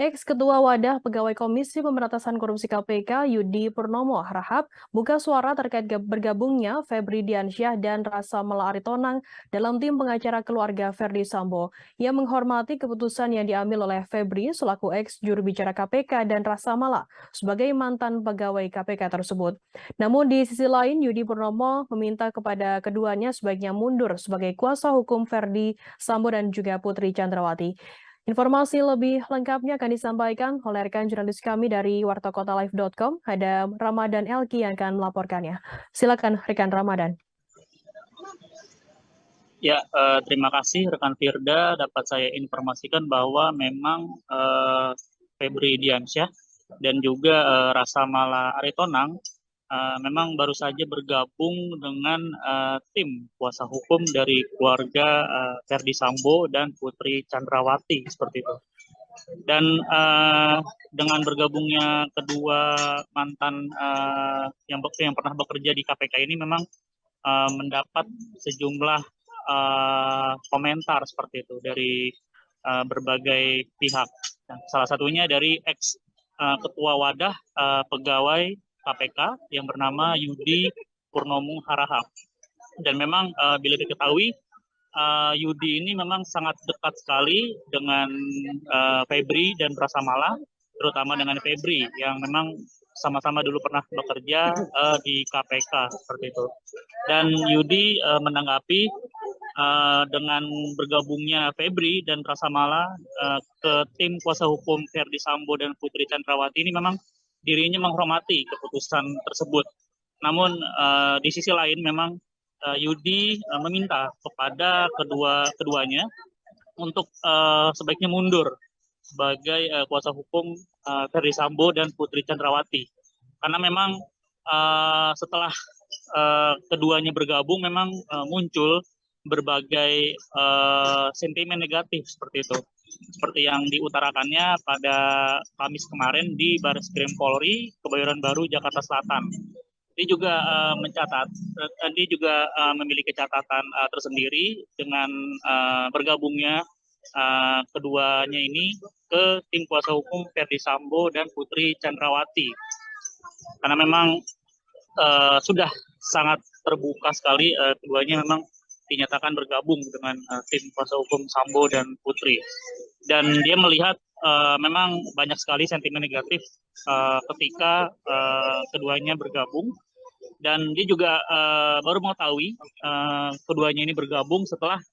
Ex-Ketua Wadah Pegawai Komisi Pemberantasan Korupsi KPK Yudi Purnomo Harahap buka suara terkait bergabungnya Febri Diansyah dan Rasa Mala Aritonang dalam tim pengacara keluarga Verdi Sambo. Ia menghormati keputusan yang diambil oleh Febri selaku ex-juru bicara KPK dan Rasa Mala sebagai mantan pegawai KPK tersebut. Namun di sisi lain Yudi Purnomo meminta kepada keduanya sebaiknya mundur sebagai kuasa hukum Verdi Sambo dan juga Putri Chandrawati. Informasi lebih lengkapnya akan disampaikan oleh rekan jurnalis kami dari wartakotalive.com, ada Ramadan Elki yang akan melaporkannya. Silakan rekan Ramadan. Ya, terima kasih rekan Firda. Dapat saya informasikan bahwa memang Febri Diansyah dan juga Rasa Mala Aritonang memang baru saja bergabung dengan tim kuasa hukum dari keluarga Verdi Sambo dan Putri Chandrawati seperti itu. Dan dengan bergabungnya kedua mantan yang pernah bekerja di KPK ini memang mendapat sejumlah komentar seperti itu dari berbagai pihak. Nah, salah satunya dari ex ketua wadah pegawai KPK yang bernama Yudi Purnomo Harahap. Dan memang bila diketahui Yudi ini memang sangat dekat sekali dengan Febri dan Rasa Mala, terutama dengan Febri yang memang sama-sama dulu pernah bekerja di KPK seperti itu. Dan Yudi menanggapi dengan bergabungnya Febri dan Rasa Mala ke tim kuasa hukum Verdi Sambo dan Putri Chandrawati ini memang dirinya menghormati keputusan tersebut. Namun di sisi lain memang Yudi meminta kepada keduanya untuk sebaiknya mundur sebagai kuasa hukum Verdi Sambo dan Putri Chandrawati. Karena memang setelah keduanya bergabung memang muncul berbagai sentimen negatif seperti itu. Seperti yang diutarakannya pada Kamis kemarin di Barreskrim Polri, Kebayoran Baru, Jakarta Selatan. Dia juga dia juga memiliki catatan tersendiri dengan bergabungnya keduanya ini ke tim kuasa hukum Verdi Sambo dan Putri Chandrawati. Karena memang sudah sangat terbuka sekali keduanya memang dinyatakan bergabung dengan tim kuasa hukum Sambo dan Putri. Dan dia melihat memang banyak sekali sentimen negatif ketika keduanya bergabung. Dan dia juga baru mengetahui keduanya ini bergabung setelah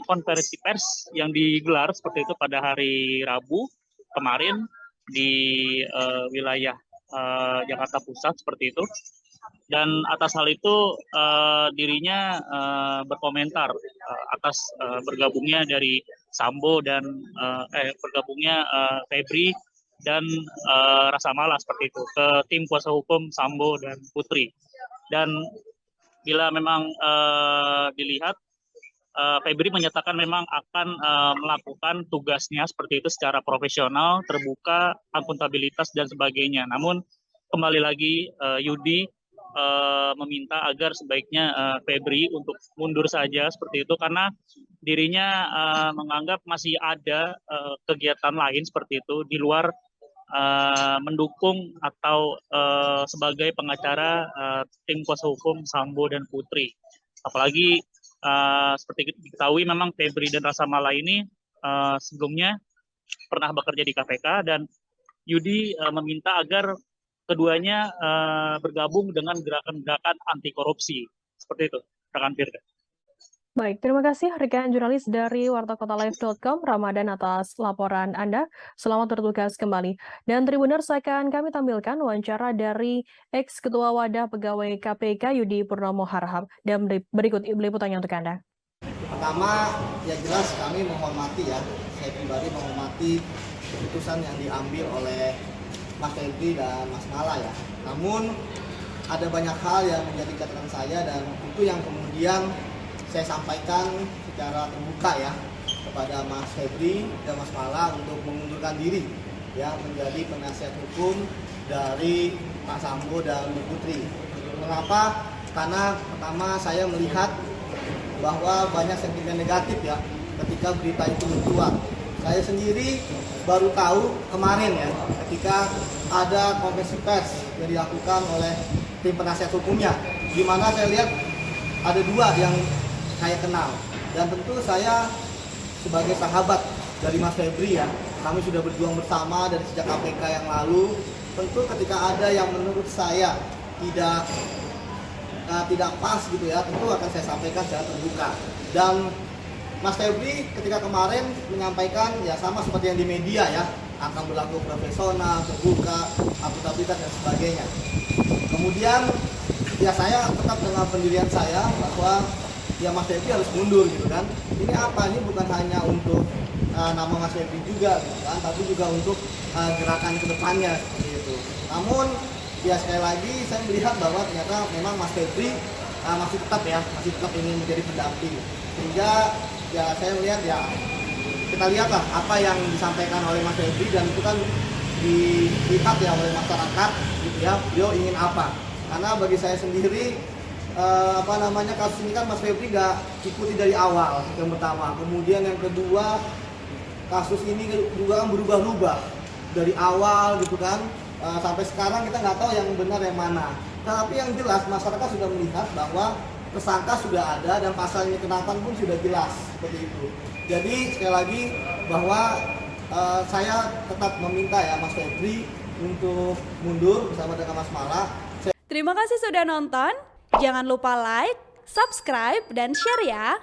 konferensi pers yang digelar seperti itu pada hari Rabu kemarin di wilayah Jakarta Pusat seperti itu. Dan atas hal itu dirinya berkomentar atas bergabungnya dari Sambo dan bergabungnya Febri dan Rasa Mala seperti itu ke tim kuasa hukum Sambo dan Putri. Dan bila memang dilihat Febri menyatakan memang akan melakukan tugasnya seperti itu secara profesional, terbuka, akuntabilitas dan sebagainya. Namun kembali lagi Yudi meminta agar sebaiknya Febri untuk mundur saja seperti itu karena dirinya menganggap masih ada kegiatan lain seperti itu di luar mendukung atau sebagai pengacara tim kuasa hukum Sambo dan Putri. Apalagi seperti diketahui memang Febri dan Rasa Mala ini sebelumnya pernah bekerja di KPK dan Yudi meminta agar keduanya bergabung dengan gerakan-gerakan anti korupsi. Seperti itu, rekan Firda. Baik, terima kasih rekan jurnalis dari wartakotalive.com, Ramadan atas laporan Anda. Selamat bertugas kembali. Dan Tribuners akan kami tampilkan wawancara dari ex-ketua wadah pegawai KPK Yudi Purnomo Harahap. Dan berikut liputannya untuk Anda. Pertama, ya jelas kami menghormati ya, saya pribadi menghormati keputusan yang diambil oleh Mas Febri dan Mas Mala ya. Namun ada banyak hal yang menjadi catatan saya dan itu yang kemudian saya sampaikan secara terbuka ya kepada Mas Febri dan Mas Mala untuk mengundurkan diri ya menjadi penasihat hukum dari Pak Sambo dan Bu Putri. Mengapa? Karena pertama saya melihat bahwa banyak sentimen negatif ya ketika berita itu keluar. Saya sendiri baru tahu kemarin ya, ketika ada konferensi pers yang dilakukan oleh tim penasihat hukumnya, di mana saya lihat ada dua yang saya kenal, dan tentu saya sebagai sahabat dari Mas Febri ya, kami sudah berjuang bersama dari sejak KPK yang lalu. Tentu ketika ada yang menurut saya tidak pas gitu ya, tentu akan saya sampaikan secara terbuka. Dan Mas Febri ketika kemarin menyampaikan ya sama seperti yang di media ya, akan berlaku profesional, terbuka, akuntabilitas dan sebagainya. Kemudian ya saya tetap dengan pendirian saya bahwa ya Mas Febri harus mundur gitu kan. Ini apa? Ini bukan hanya untuk nama Mas Febri juga gitu kan, tapi juga untuk gerakan kedepannya seperti itu. Namun ya sekali lagi saya melihat bahwa ternyata memang Mas Febri masih tetap ingin menjadi pendamping, sehingga ya saya melihat ya kita lihatlah apa yang disampaikan oleh Mas Febri, dan itu kan dilihat ya oleh masyarakat gitu ya, beliau ingin apa. Karena bagi saya sendiri kasus ini kan Mas Febri nggak ikuti dari awal, yang pertama. Kemudian yang kedua, kasus ini juga kan berubah-ubah dari awal gitu kan, sampai sekarang kita nggak tahu yang benar yang mana. Tapi yang jelas masyarakat sudah melihat bahwa tersangka sudah ada dan pasalnya kenakan pun sudah jelas seperti itu. Jadi sekali lagi bahwa saya tetap meminta ya Mas Febri untuk mundur bersama dengan Mas Mala. Terima kasih sudah nonton. Jangan lupa like, subscribe, dan share ya.